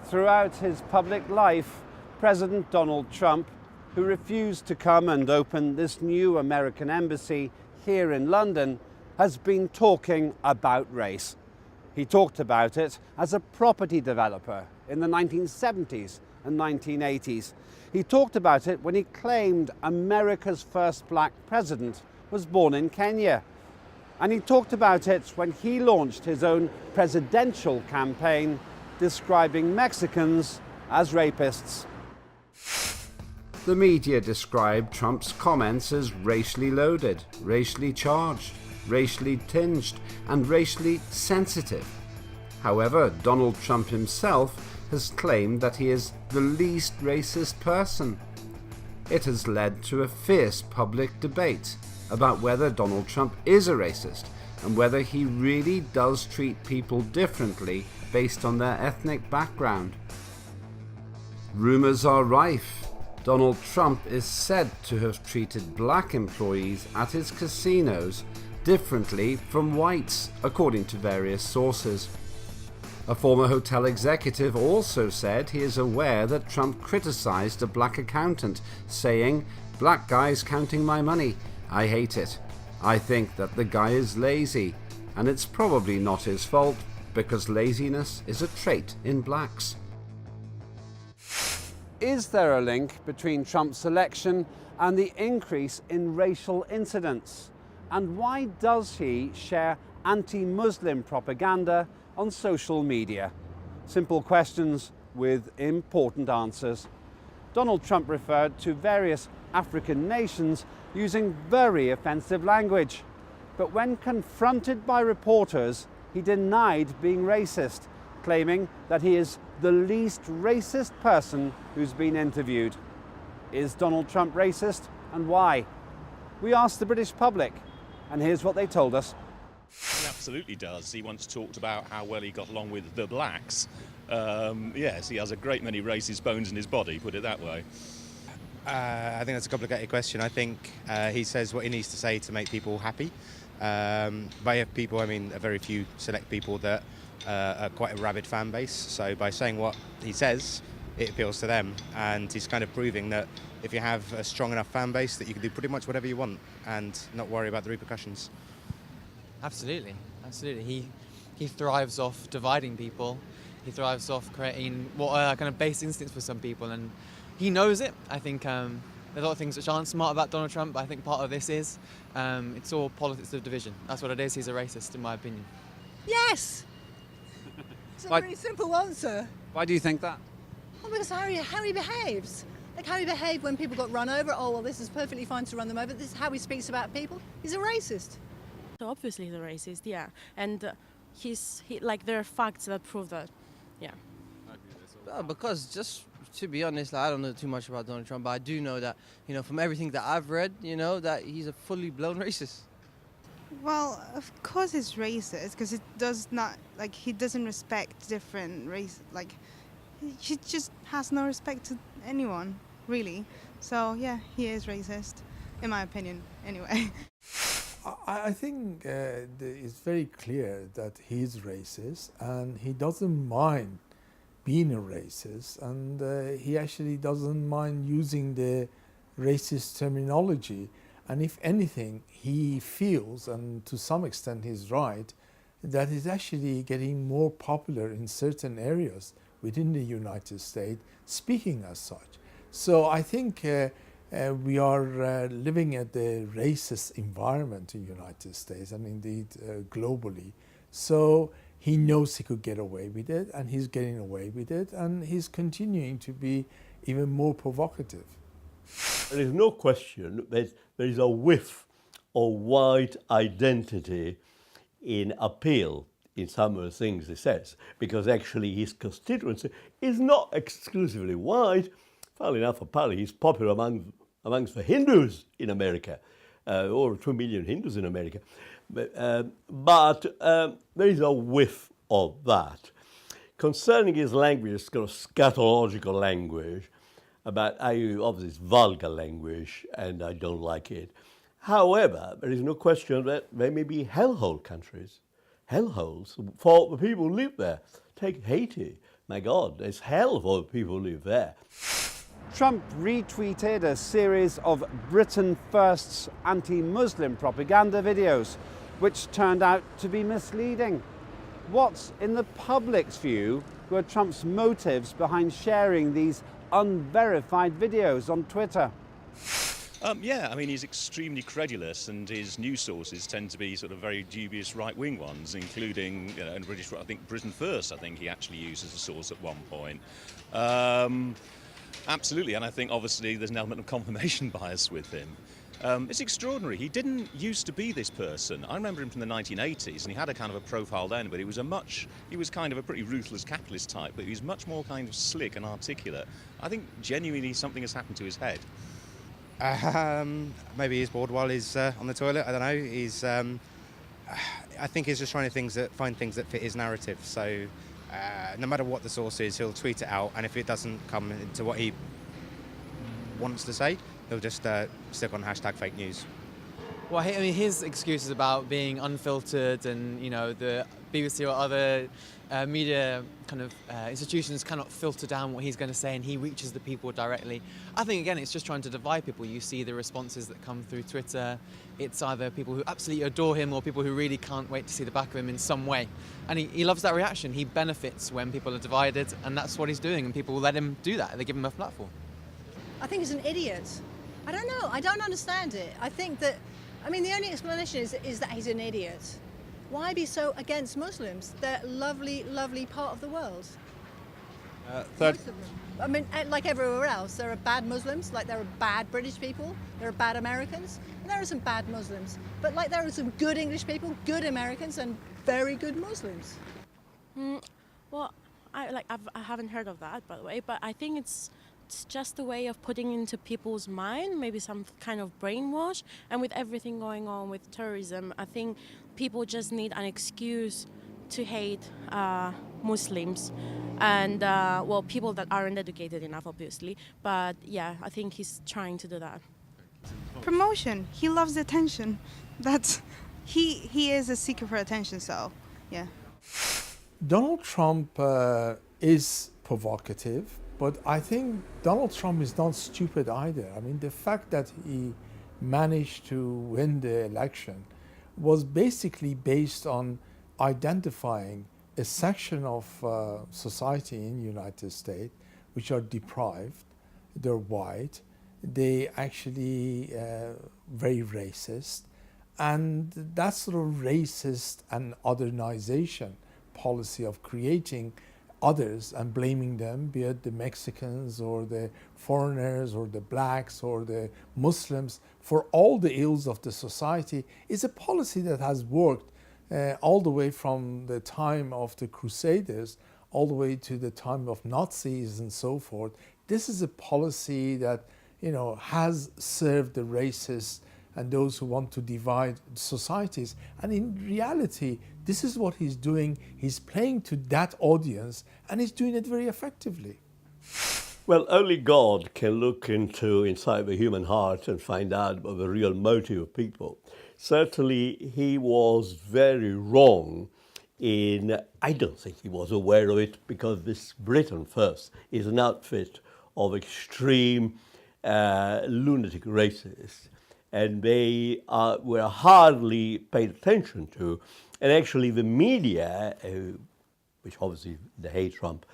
Throughout his public life, President Donald Trump, who refused to come and open this new American embassy here in London, has been talking about race. He talked about it as a property developer in the 1970s and 1980s. He talked about it when he claimed America's first black president was born in Kenya. And he talked about it when he launched his own presidential campaign describing Mexicans as rapists. The media described Trump's comments as racially loaded, racially charged, racially tinged, and racially sensitive. However, Donald Trump himself has claimed that he is the least racist person. It has led to a fierce public debate about whether Donald Trump is a racist and whether he really does treat people differently based on their ethnic background. Rumours are rife. Donald Trump is said to have treated black employees at his casinos differently from whites, according to various sources. A former hotel executive also said he is aware that Trump criticised a black accountant, saying, "Black guy's counting my money. I hate it. I think that the guy is lazy, and it's probably not his fault because laziness is a trait in blacks." Is there a link between Trump's election and the increase in racial incidents? And why does he share anti-Muslim propaganda on social media? Simple questions with important answers. Donald Trump referred to various African nations using very offensive language. But when confronted by reporters, he denied being racist, claiming that he is the least racist person who's been interviewed. Is Donald Trump racist, and why? We asked the British public, and here's what they told us. He absolutely does. He once talked about how well he got along with the blacks. Yes, he has a great many racist bones in his body, put it that way. I think that's a complicated question. I think he says what he needs to say to make people happy. By people, I mean a very few select people that are quite a rabid fan base. So by saying what he says, it appeals to them. And he's kind of proving that if you have a strong enough fan base that you can do pretty much whatever you want and not worry about the repercussions. Absolutely, absolutely. He thrives off dividing people. He thrives off creating what are kind of base instincts for some people, and he knows it. I think there's a lot of things which aren't smart about Donald Trump, but I think part of this is it's all politics of division. That's what it is. He's a racist, in my opinion. Yes! It's a very simple answer. Why do you think that? Well, because how he behaves. Like how he behaved when people got run over. Oh, well, this is perfectly fine to run them over. This is how he speaks about people. He's a racist. So obviously he's a racist, yeah. And there are facts that prove that, yeah. Well, because just to be honest, I don't know too much about Donald Trump, but I do know that, from everything that I've read, that he's a fully blown racist. Well, of course he's racist because it does not, he doesn't respect different race, he just has no respect to anyone, really. So, yeah, he is racist, in my opinion, anyway. I think it's very clear that he's racist and he doesn't mind being a racist, and he actually doesn't mind using the racist terminology. And if anything, he feels, and to some extent he's right, that he's actually getting more popular in certain areas within the United States, speaking as such. So I think we are living at the racist environment in the United States and indeed globally. So he knows he could get away with it, and he's getting away with it, and he's continuing to be even more provocative. There is no question that there is a whiff of white identity in appeal in some of the things he says, because actually his constituency is not exclusively white. Funnily enough, apparently he's popular amongst the Hindus in America, over 2 million Hindus in America. But there is a whiff of that. Concerning his language, it's kind of scatological language, about obviously it's vulgar language, and I don't like it. However, there is no question that there may be hellhole countries, hellholes for the people who live there. Take Haiti. my God, there's hell for the people who live there. Trump retweeted a series of Britain First's anti-Muslim propaganda videos, which turned out to be misleading. What's, in the public's view, were Trump's motives behind sharing these unverified videos on Twitter? Yeah, I mean, he's extremely credulous, and his news sources tend to be sort of very dubious right-wing ones, including, you know, in British, I think Britain First, I think he actually used as a source at one point. Absolutely, and I think obviously there's an element of confirmation bias with him. It's extraordinary. He didn't used to be this person. I remember him from the 1980s, and he had a kind of a profile then, but he was kind of a pretty ruthless capitalist type, but he was much more kind of slick and articulate. I think genuinely something has happened to his head. Maybe he's bored while he's on the toilet. I don't know. He's. I think he's just trying to find things that fit his narrative. So no matter what the source is, he'll tweet it out, and if it doesn't come into what he wants to say, he'll just stick on #fake news. Well, I mean, his excuses about being unfiltered and, you know, the BBC or other media kind of institutions cannot filter down what he's going to say, and he reaches the people directly. I think, again, it's just trying to divide people. You see the responses that come through Twitter. It's either people who absolutely adore him or people who really can't wait to see the back of him in some way. And he loves that reaction. He benefits when people are divided, and that's what he's doing, and people will let him do that. They give him a platform. I think he's an idiot. I don't know. I don't understand it. I think that, I mean, the only explanation is that he's an idiot. Why be so against Muslims? They're a lovely, lovely part of the world. Third. Most of them. I mean, like everywhere else, there are bad Muslims, like there are bad British people, there are bad Americans, and there are some bad Muslims. But like there are some good English people, good Americans, and very good Muslims. Well, I haven't heard of that, by the way, but I think it's just a way of putting into people's mind, maybe some kind of brainwash. And with everything going on with terrorism, I think people just need an excuse to hate Muslims and, well, people that aren't educated enough, obviously. But yeah, I think he's trying to do that. Promotion. He loves the attention. He is a seeker for attention, so yeah. Donald Trump is provocative, but I think Donald Trump is not stupid either. I mean, the fact that he managed to win the election was basically based on identifying a section of society in the United States which are deprived, they're white, they actually very racist, and that sort of racist and othernization policy of creating others and blaming them, be it the Mexicans or the foreigners or the blacks or the Muslims, for all the ills of the society, is a policy that has worked all the way from the time of the Crusaders all the way to the time of Nazis and so forth. This is a policy that, you know, has served the racists and those who want to divide societies. And in reality, this is what he's doing. He's playing to that audience, and he's doing it very effectively. Well, only God can look inside the human heart and find out what the real motive of people. Certainly, he was very wrong in, I don't think he was aware of it, because this Britain First is an outfit of extreme lunatic racists. And they were hardly paid attention to. And actually the media, which obviously they hate Trump,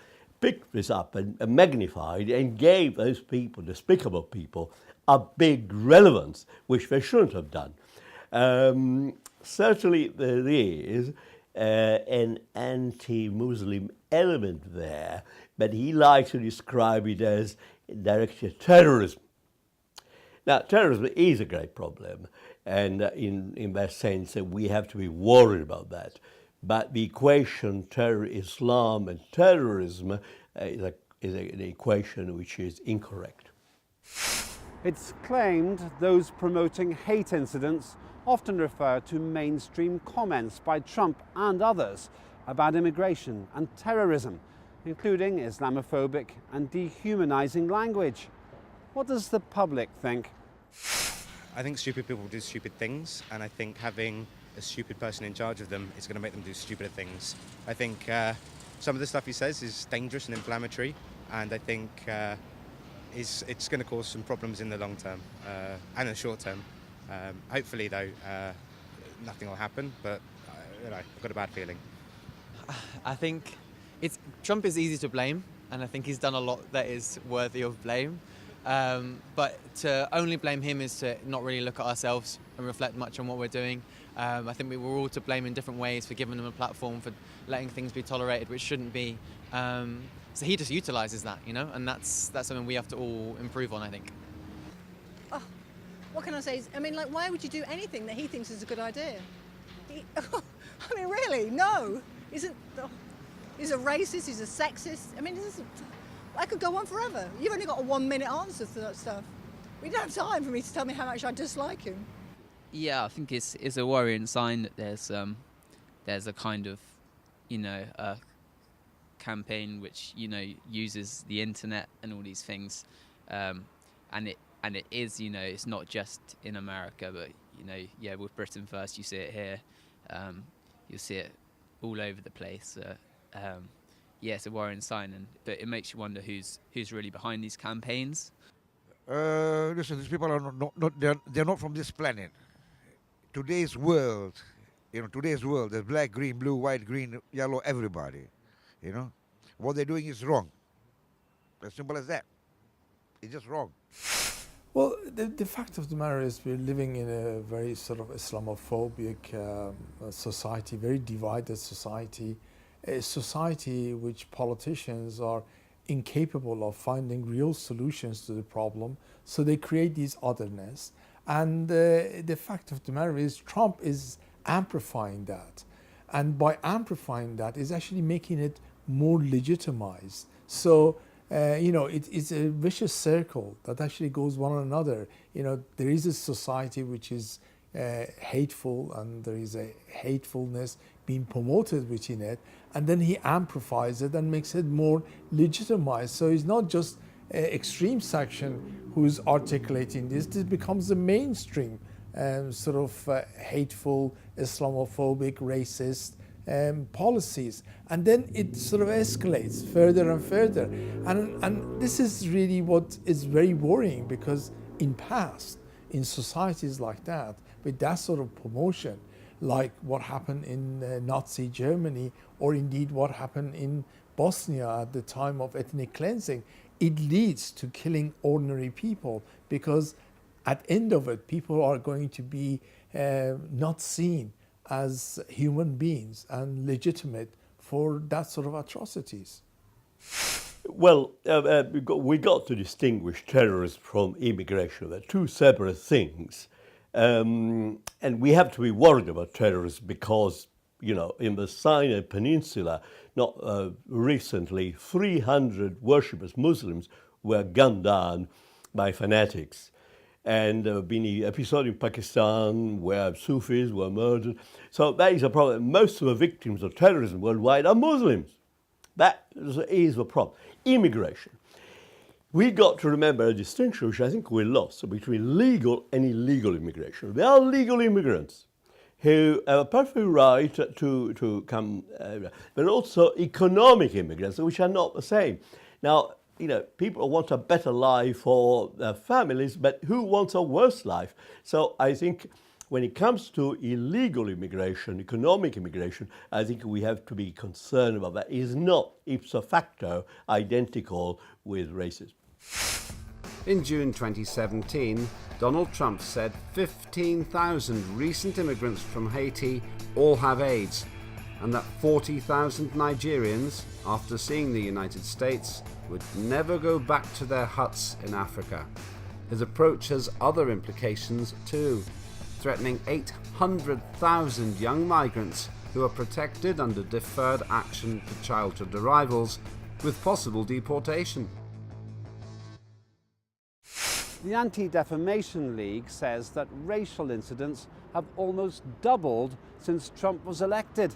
picked this up and magnified and gave those people, despicable people, a big relevance, which they shouldn't have done. Certainly there is an anti-Muslim element there, but he likes to describe it as direct terrorism. Now, terrorism is a great problem, and in that sense, we have to be worried about that. But the equation Islam and terrorism is an equation which is incorrect. It's claimed those promoting hate incidents often refer to mainstream comments by Trump and others about immigration and terrorism, including Islamophobic and dehumanizing language. What does the public think? I think stupid people do stupid things, and I think having a stupid person in charge of them is going to make them do stupider things. I think some of the stuff he says is dangerous and inflammatory, and I think it's going to cause some problems in the long term and in the short term. Hopefully, though, nothing will happen, but I've got a bad feeling. I think Trump is easy to blame, and I think he's done a lot that is worthy of blame. But to only blame him is to not really look at ourselves and reflect much on what we're doing. I think we were all to blame in different ways for giving him a platform, for letting things be tolerated which shouldn't be. So he just utilises that, and that's something we have to all improve on, I think. Oh, what can I say? I mean, why would you do anything that he thinks is a good idea? I mean, really? No. He's a racist, he's a sexist. I mean, I could go on forever. You've only got a 1 minute answer to that stuff. We don't have time for me to tell me how much I dislike him. Yeah, I think it's a worrying sign that there's a kind of, a campaign which, uses the internet and all these things. And it is, it's not just in America, but, with Britain First, you see it here. You'll see it all over the place. It's a worrying sign, but it makes you wonder who's really behind these campaigns. Listen, these people are they're not from this planet. Today's world, there's black, green, blue, white, green, yellow, everybody. What they're doing is wrong. As simple as that. It's just wrong. Well, the fact of the matter is we're living in a very sort of Islamophobic society, very divided society, a society which politicians are incapable of finding real solutions to the problem, so they create these otherness. And the fact of the matter is Trump is amplifying that. And by amplifying that is actually making it more legitimized. So it's a vicious circle that actually goes one another. There is a society which is hateful, and there is a hatefulness being promoted within it, and then he amplifies it and makes it more legitimized. So it's not just an extreme section who's articulating this. This becomes the mainstream sort of hateful, Islamophobic, racist policies, and then it sort of escalates further and further, and this is really what is very worrying, because in past, in societies like that, with that sort of promotion, like what happened in Nazi Germany, or indeed what happened in Bosnia at the time of ethnic cleansing, it leads to killing ordinary people, because at the end of it, people are going to be not seen as human beings and legitimate for that sort of atrocities. Well, we got to distinguish terrorism from immigration. They're two separate things. And we have to be worried about terrorism because, in the Sinai Peninsula, not recently, 300 worshippers, Muslims, were gunned down by fanatics. And there have been episodes in Pakistan where Sufis were murdered. So that is a problem. Most of the victims of terrorism worldwide are Muslims. That is the problem. Immigration. We got to remember a distinction which I think we lost between legal and illegal immigration. There are legal immigrants who have a perfect right to come, but also economic immigrants, which are not the same. Now, people want a better life for their families, but who wants a worse life? So I think when it comes to illegal immigration, economic immigration, I think we have to be concerned about that. It is not ipso facto identical with racism. In June 2017, Donald Trump said 15,000 recent immigrants from Haiti all have AIDS, and that 40,000 Nigerians, after seeing the United States, would never go back to their huts in Africa. His approach has other implications too, threatening 800,000 young migrants who are protected under deferred action for childhood arrivals, with possible deportation. The Anti-Defamation League says that racial incidents have almost doubled since Trump was elected.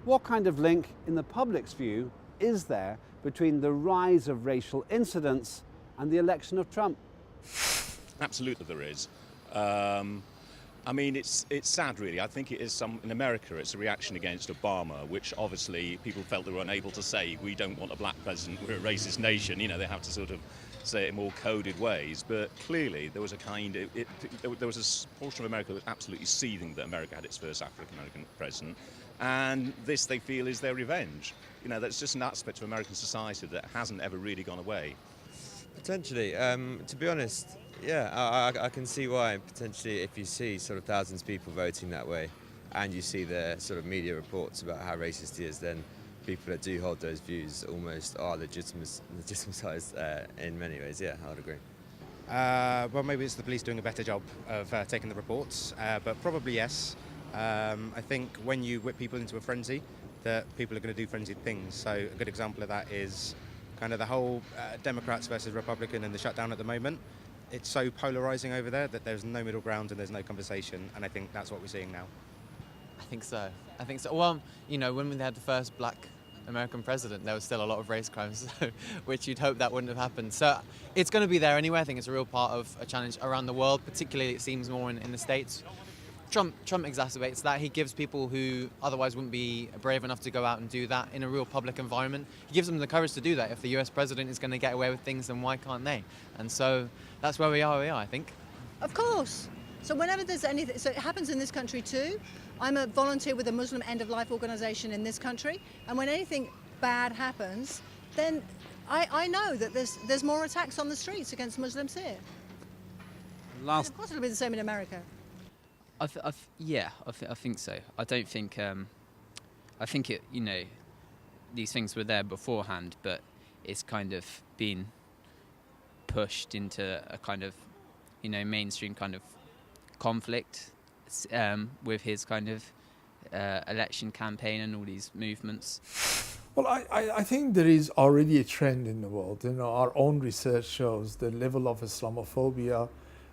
What kind of link, in the public's view, is there between the rise of racial incidents and the election of Trump? Absolutely there is. I mean, it's sad, really. I think it is in America, it's a reaction against Obama, which obviously people felt they were unable to say, we don't want a black president, we're a racist nation. You know, they have to sort of say it in more coded ways. But clearly, there was a there was a portion of America that was absolutely seething that America had its first African-American president. And this, they feel, is their revenge. You know, that's just an aspect of American society that hasn't ever really gone away. Potentially. To be honest, yeah, I can see why. Potentially, if you see sort of thousands of people voting that way, and you see the sort of media reports about how racist he is, then people that do hold those views almost are legitimatized in many ways. Yeah, I would agree. Well, maybe it's the police doing a better job of taking the reports, but probably yes. I think when you whip people into a frenzy, that people are going to do frenzied things. So a good example of that is kind of the whole Democrats versus Republican and the shutdown at the moment. It's so polarizing over there that there's no middle ground and there's no conversation, and I think that's what we're seeing now. I think so. Well, you know, when we had the first black American president, there was still a lot of race crimes, which you'd hope that wouldn't have happened. So it's going to be there anyway. I think it's a real part of a challenge around the world, particularly it seems more in the States. Trump exacerbates that. He gives people who otherwise wouldn't be brave enough to go out and do that in a real public environment. He gives them the courage to do that. If the US president is going to get away with things, then why can't they? And so that's where we are, I think. Of course. So whenever there's anything, so it happens in this country too. I'm a volunteer with a Muslim end-of-life organisation in this country, and when anything bad happens, then I know that there's more attacks on the streets against Muslims here. Of course it'll be the same in America. I think so. I don't think. I think it. You know, these things were there beforehand, but it's kind of been pushed into a kind of, you know, mainstream kind of conflict with his kind of election campaign and all these movements. Well, I think there is already a trend in the world. You know, our own research shows the level of Islamophobia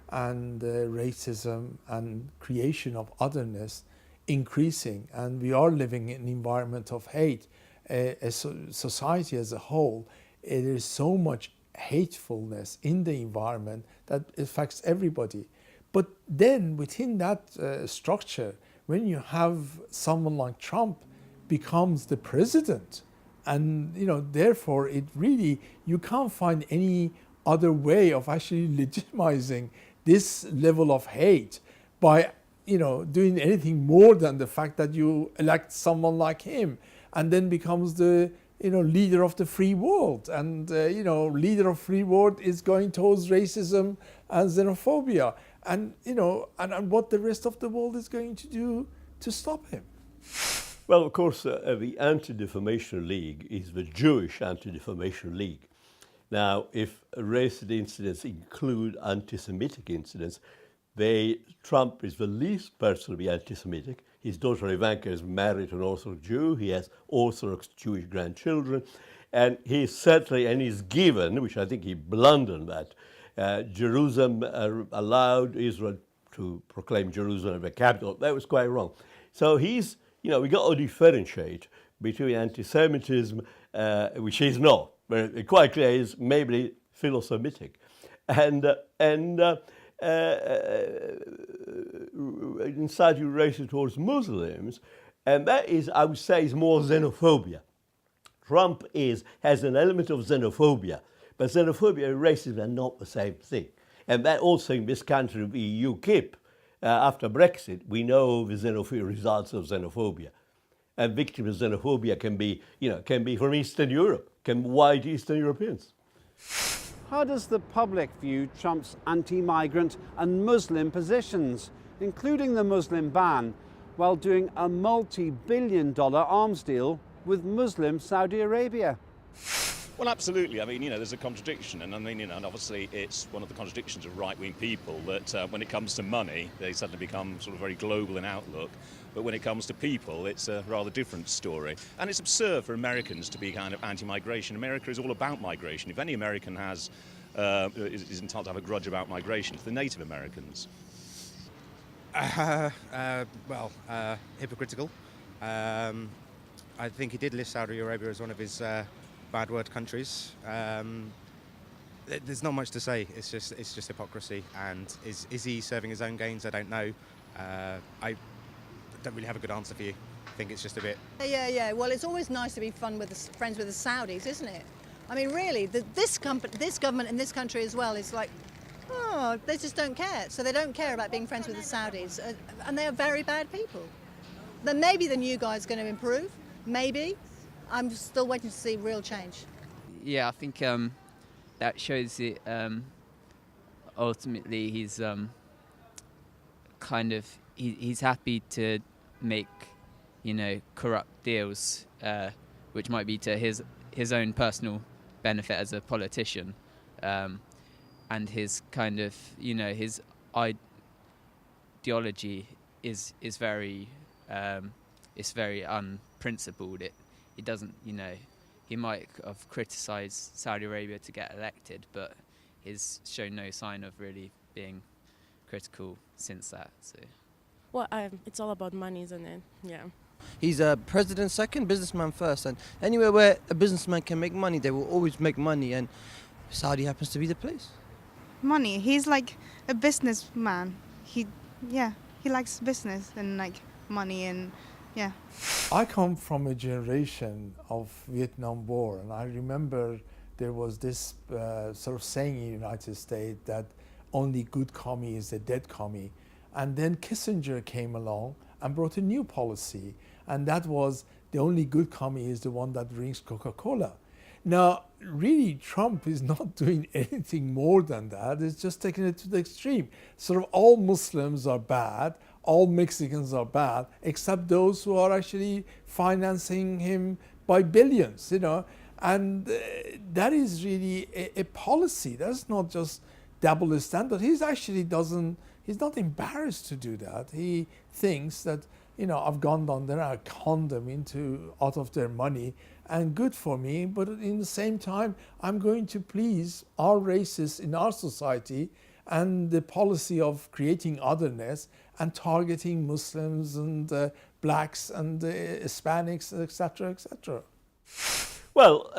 and racism and creation of otherness increasing, and we are living in an environment of hate. As society as a whole, there is so much hatefulness in the environment that affects everybody. But then within that structure, when you have someone like Trump becomes the president, and you know, therefore it really, you can't find any other way of actually legitimizing this level of hate by, you know, doing anything more than the fact that you elect someone like him and then becomes the, you know, leader of the free world. And, you know, leader of free world is going towards racism and xenophobia. And, you know, and what the rest of the world is going to do to stop him. Well, of course, the Anti-Defamation League is the Jewish Anti-Defamation League. Now, if racist incidents include anti-Semitic incidents, Trump is the least person to be anti-Semitic. His daughter Ivanka is married to an Orthodox Jew. He has Orthodox Jewish grandchildren. And he's certainly, and he's given, which I think he blundered that, Jerusalem allowed Israel to proclaim Jerusalem the capital. That was quite wrong. So he's, you know, we got to differentiate between anti-Semitism, which he's not. But quite clear is maybe philo-Semitic, and inside you racist towards Muslims, and that is, I would say, is more xenophobia. Trump has an element of xenophobia, but xenophobia and racism are not the same thing, and that also in this country, the UKIP, after Brexit, we know the xenophobia results of xenophobia. And victims of xenophobia can be from Eastern Europe, white Eastern Europeans. How does the public view Trump's anti-migrant and Muslim positions, including the Muslim ban, while doing a multi-billion-dollar arms deal with Muslim Saudi Arabia? Well, absolutely. I mean, you know, there's a contradiction, and I mean, you know, and obviously it's one of the contradictions of right-wing people that when it comes to money, they suddenly become sort of very global in outlook. But when it comes to people, it's a rather different story. And it's absurd for Americans to be kind of anti-migration. America is all about migration. If any American is entitled to have a grudge about migration, it's the native Americans. Hypocritical. I think he did list Saudi Arabia as one of his bad word countries. There's not much to say. It's just hypocrisy. And is he serving his own gains? I don't know. I don't really have a good answer for you. I think it's just a bit. Yeah. Well, it's always nice to be friends with the Saudis, isn't it? I mean, really, this government in this country as well is like, oh, they just don't care. So they don't care about being friends with the Saudis, and they are very bad people. Then maybe the new guy's going to improve. Maybe. I'm still waiting to see real change. Yeah, I think that shows it. Ultimately, he's he's happy to make, corrupt deals, which might be to his own personal benefit as a politician, and his his ideology is very unprincipled. It doesn't, he might have criticised Saudi Arabia to get elected, but he's shown no sign of really being critical since that. So. Well, it's all about money, isn't it? Yeah. He's a president second, businessman first, and anywhere where a businessman can make money, they will always make money, and Saudi happens to be the place. Money. He's like a businessman. He likes business and like money and yeah. I come from a generation of Vietnam War, and I remember there was this sort of saying in the United States that only good commie is a dead commie. And then Kissinger came along and brought a new policy, and that was the only good commie is the one that drinks Coca-Cola. Now, really, Trump is not doing anything more than that. It's just taking it to the extreme. Sort of all Muslims are bad, all Mexicans are bad, except those who are actually financing him by billions, And that is really a policy. That's not just double standard. He's not embarrassed to do that. He thinks that, I've gone down there, I conned them out of their money, and good for me, but in the same time, I'm going to please our races in our society and the policy of creating otherness and targeting Muslims and blacks and Hispanics, etc., etc. Well,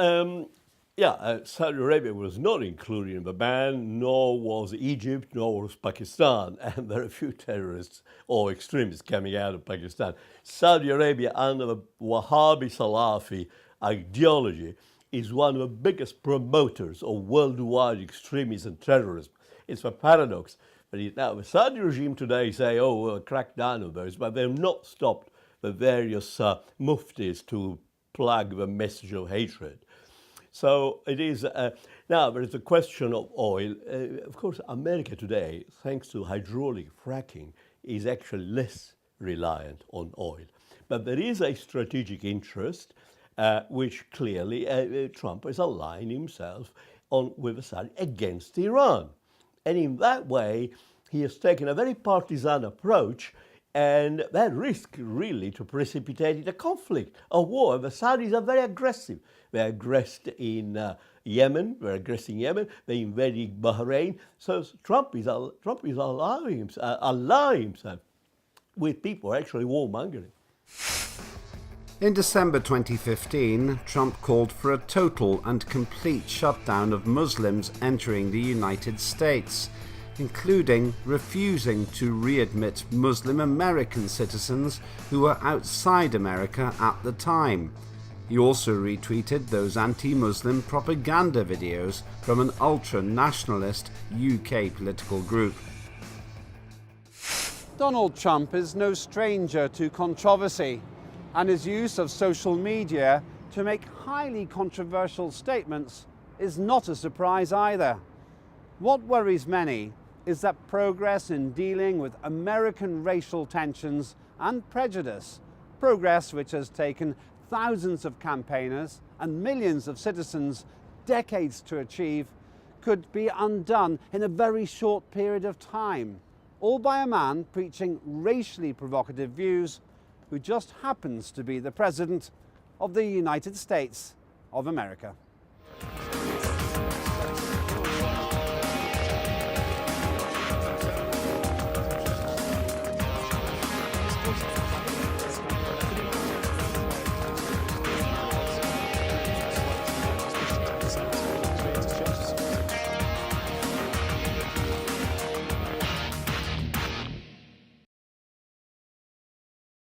Saudi Arabia was not included in the ban, nor was Egypt, nor was Pakistan, and there are a few terrorists or extremists coming out of Pakistan. Saudi Arabia, under the Wahhabi Salafi ideology, is one of the biggest promoters of worldwide extremism and terrorism. It's a paradox. But now the Saudi regime today say, we'll crack down on those, but they've not stopped the various muftis to plug the message of hatred. So it is, now there is the question of oil. Of course, America today, thanks to hydraulic fracking, is actually less reliant on oil. But there is a strategic interest, which clearly Trump is aligning himself with the Saudi against Iran. And in that way, he has taken a very partisan approach, and that risk really to precipitate a conflict, a war. The Saudis are very aggressive. They're aggressed in Yemen. They're aggressing Yemen. They're invading Bahrain. So Trump is allowing himself with people actually warmongering. In December 2015, Trump called for a total and complete shutdown of Muslims entering the United States, including refusing to readmit Muslim American citizens who were outside America at the time. He also retweeted those anti-Muslim propaganda videos from an ultra-nationalist UK political group. Donald Trump is no stranger to controversy, and his use of social media to make highly controversial statements is not a surprise either. What worries many is that progress in dealing with American racial tensions and prejudice, progress which has taken thousands of campaigners and millions of citizens decades to achieve, could be undone in a very short period of time, all by a man preaching racially provocative views who just happens to be the President of the United States of America.